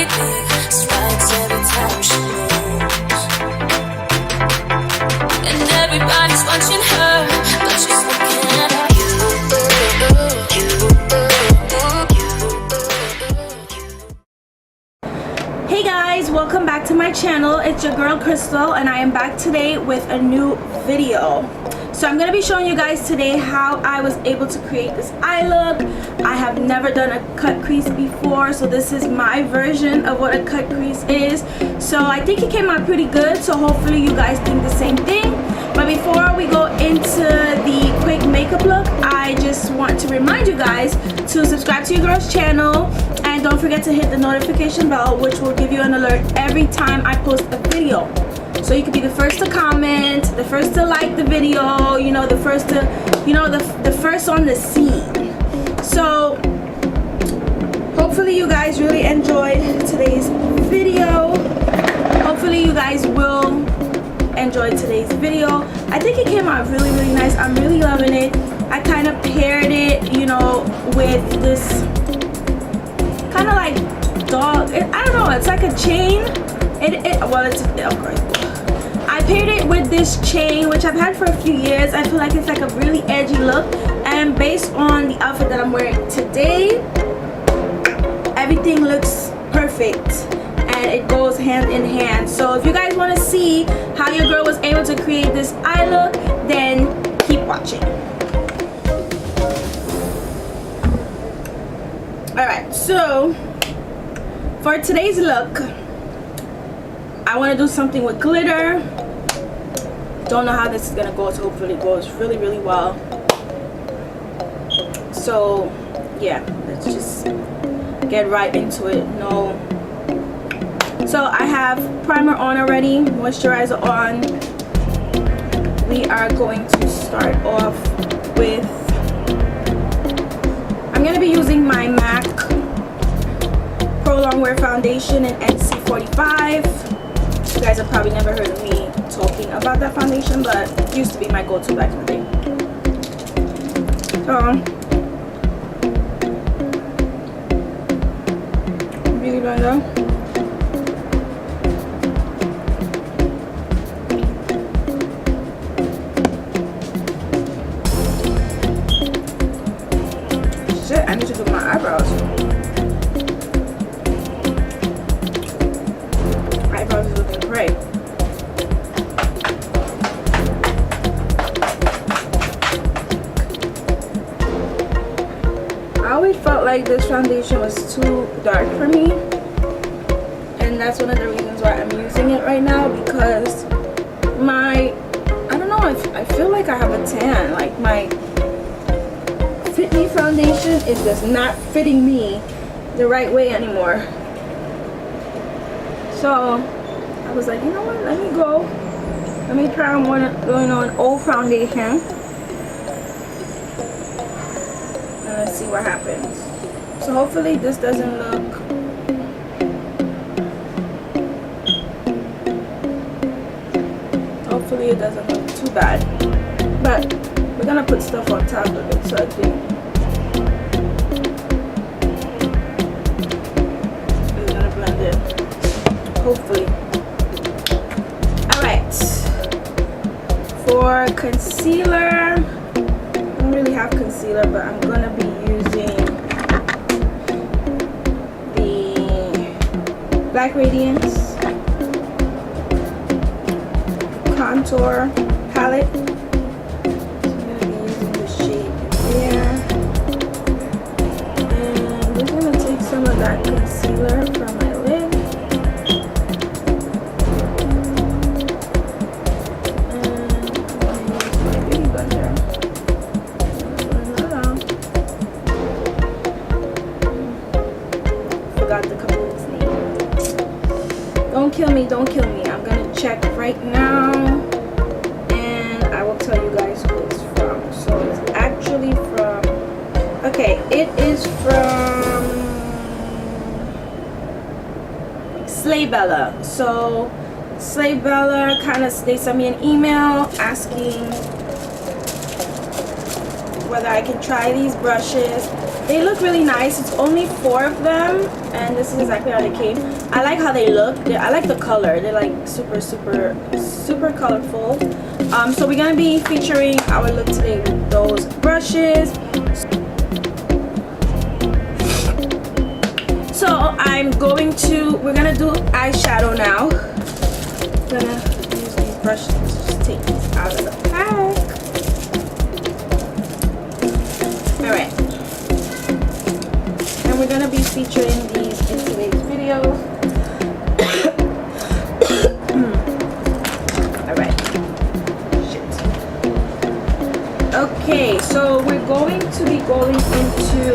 big strikes every time she moves. And everybody's watching her, but she's looking at you. Hey guys, welcome back to my channel. It's your girl Crystal, and I am back today with a new video. So I'm going to be showing you guys today how I was able to create this eye look. I have never done a cut crease before, so this is my version of what a cut crease is. So I think it came out pretty good, so hopefully you guys think the same thing. But before we go into the quick makeup look, I just want to remind you guys to subscribe to your girl's channel, and don't forget to hit the notification bell, which will give you an alert every time I post a video. So you can be the first to comment, the first to like the video, you know, the first to, you know, the first on the scene. So hopefully you guys really enjoyed today's video. Hopefully you guys will enjoy today's video. I think it came out really, really nice. I'm really loving it. I kind of paired it, you know, with this kind of like dog, I don't know, it's like a chain. Well, it's, of course, I paired it with this chain, which I've had for a few years. I feel like it's like a really edgy look, and based on the outfit that I'm wearing today, everything looks perfect and it goes hand in hand. So if you guys want to see how your girl was able to create this eye look, then keep watching. Alright, so for today's look, I want to do something with glitter. Don't know how this is gonna go, so hopefully it goes really, really well. So yeah, let's just get right into it. So I have primer on already, moisturizer on. We are going to start off with, I'm gonna be using my MAC Pro Longwear Foundation in NC45. You guys have probably never heard of me talking about that foundation, but it used to be my go-to back in the day. So, beauty blender. Shit, I need to do my eyebrows. Eyebrows is looking great. I always felt like this foundation was too dark for me, and that's one of the reasons why I'm using it right now, because I don't know, I feel like I have a tan. Like my Fit Me foundation is just not fitting me the right way anymore. So I was like, you know what, let me try on going on old foundation, and let's see what happens. So hopefully this doesn't look, hopefully it doesn't look too bad, but we're gonna put stuff on top of it, so I think it's gonna blend in, hopefully. Alright, for concealer, I don't really have concealer, but I'm gonna be using the Black Radiance contour palette. So I'm gonna be using the shade there, and I'm just gonna take some of that concealer from my lid. Don't kill me. I'm gonna check right now, and I will tell you guys who it's from. So it's actually from, okay, it is from Bella. So Bella they sent me an email asking whether I can try these brushes. they look really nice. It's only 4 of them, and this is exactly how they came. I like how they look. I like the color. They're like super colorful. So we're gonna be featuring our look today with those brushes. So we're gonna do eyeshadow now. I'm gonna use these brushes to just take these out of the pack. Alright. And we're gonna be featuring these in today's video. Alright. Shit. Okay, so we're going to be going into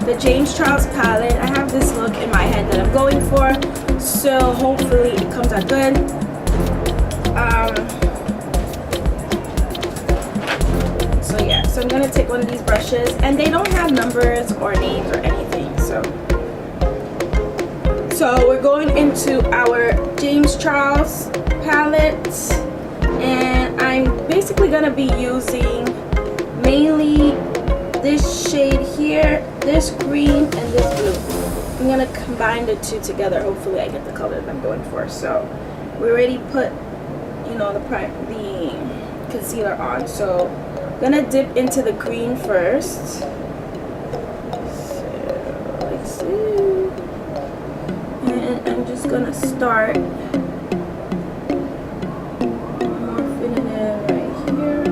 the James Charles palette. I have this look in my head that I'm going for, so hopefully it comes out good. So yeah, so I'm gonna take one of these brushes, and they don't have numbers or names or anything, so we're going into our James Charles palette, and I'm basically gonna be using mainly this shade here, this green, and this blue. I'm gonna combine the two together. Hopefully I get the color that I'm going for. So we already put, you know, the concealer on. So I'm gonna dip into the green first. So let's see. And I'm just gonna start morphing it in right here.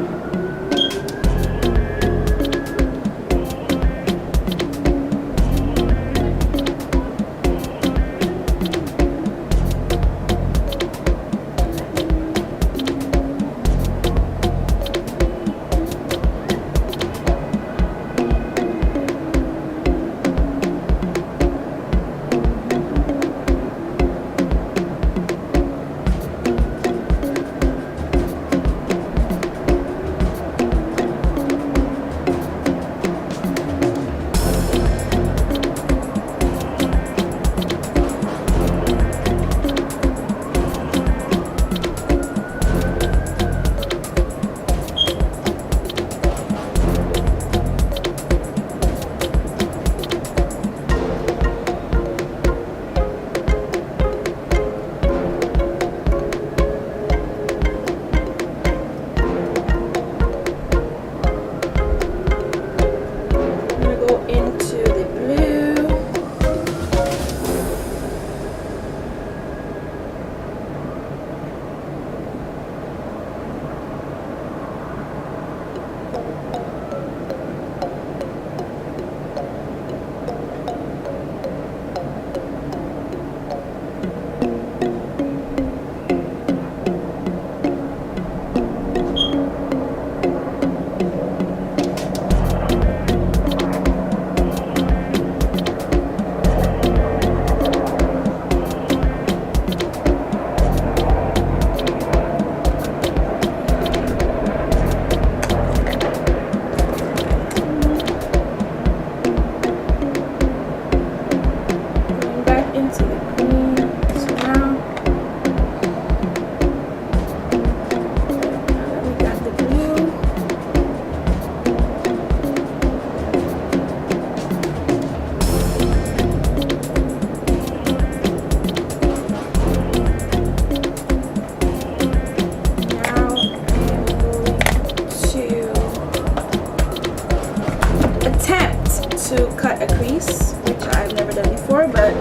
To cut a crease, which I've never done before, but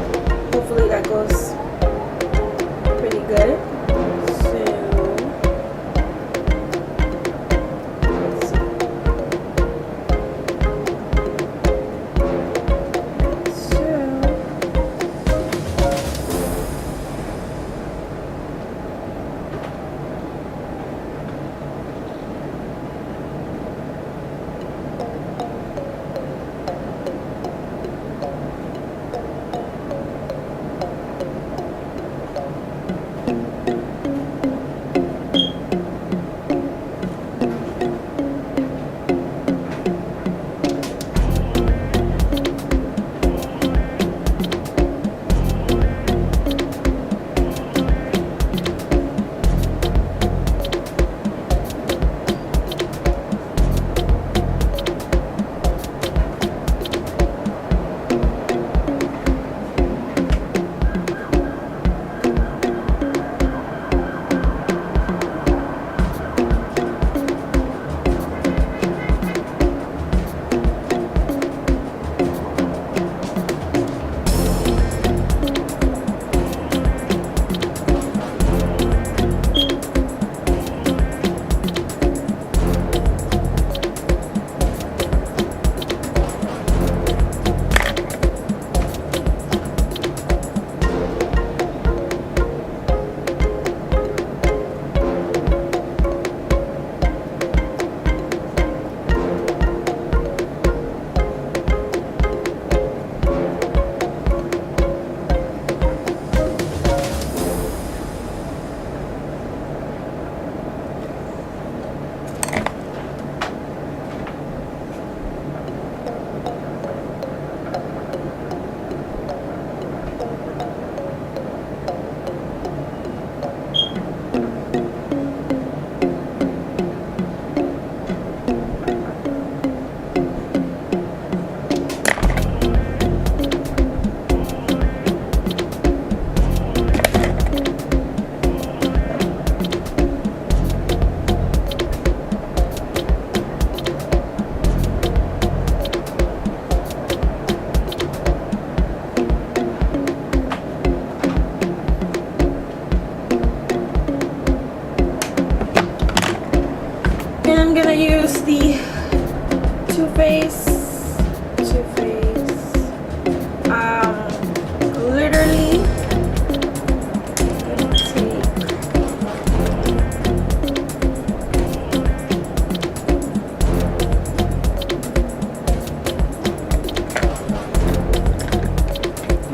hopefully that goes pretty good.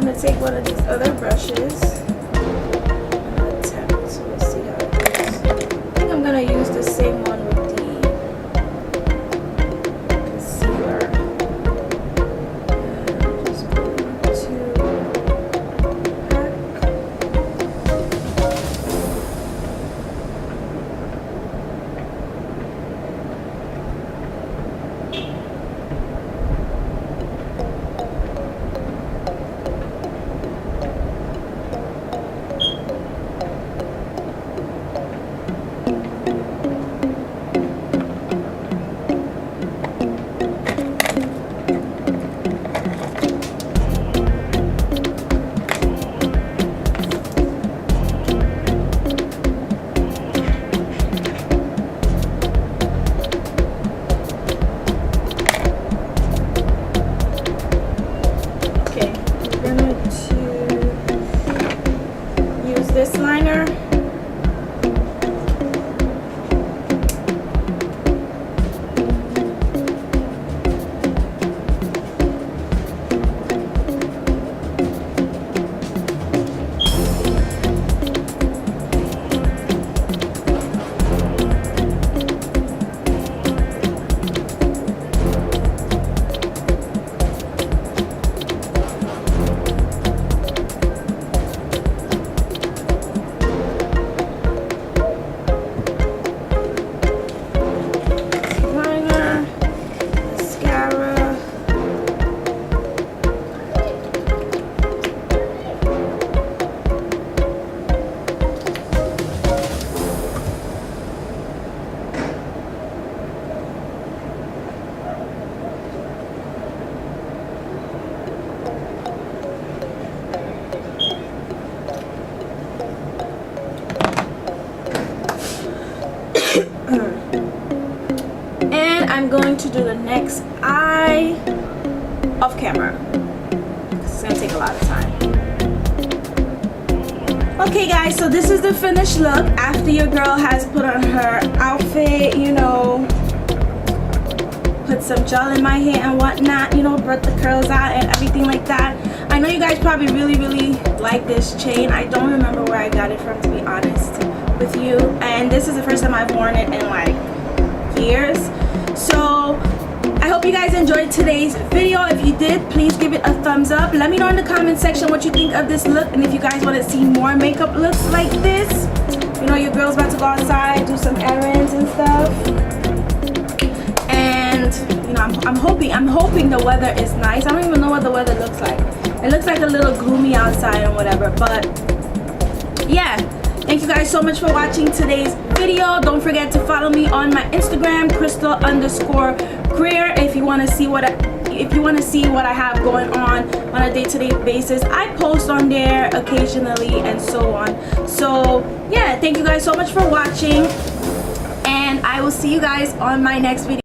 gonna take one of these other brushes and attempt. So we'll see how it goes. I think I'm gonna use the same one with the concealer. And I'm just going to pack. This liner. And I'm going to do the next eye off camera. It's gonna take a lot of time. Okay guys, so this is the finished look after your girl has put on her outfit, you know, put some gel in my hair and whatnot, you know, brought the curls out and everything like that. I know you guys probably really like this chain. I don't remember where I got it from, to be honest with you, and this is the first time I've worn it in like years. So I hope you guys enjoyed today's video. If you did, please give it a thumbs up. Let me know in the comment section what you think of this look, and if you guys want to see more makeup looks like this. You know, your girl's about to go outside, do some errands and stuff, and you know, I'm hoping the weather is nice. I don't even know what the weather looks like. It looks like a little gloomy outside and whatever, but yeah. Thank you guys so much for watching today's video. Don't forget to follow me on my Instagram, Christal_Greer, if you want to see what I have going on a day-to-day basis. I post on there occasionally and so on. So yeah, thank you guys so much for watching, and I will see you guys on my next video.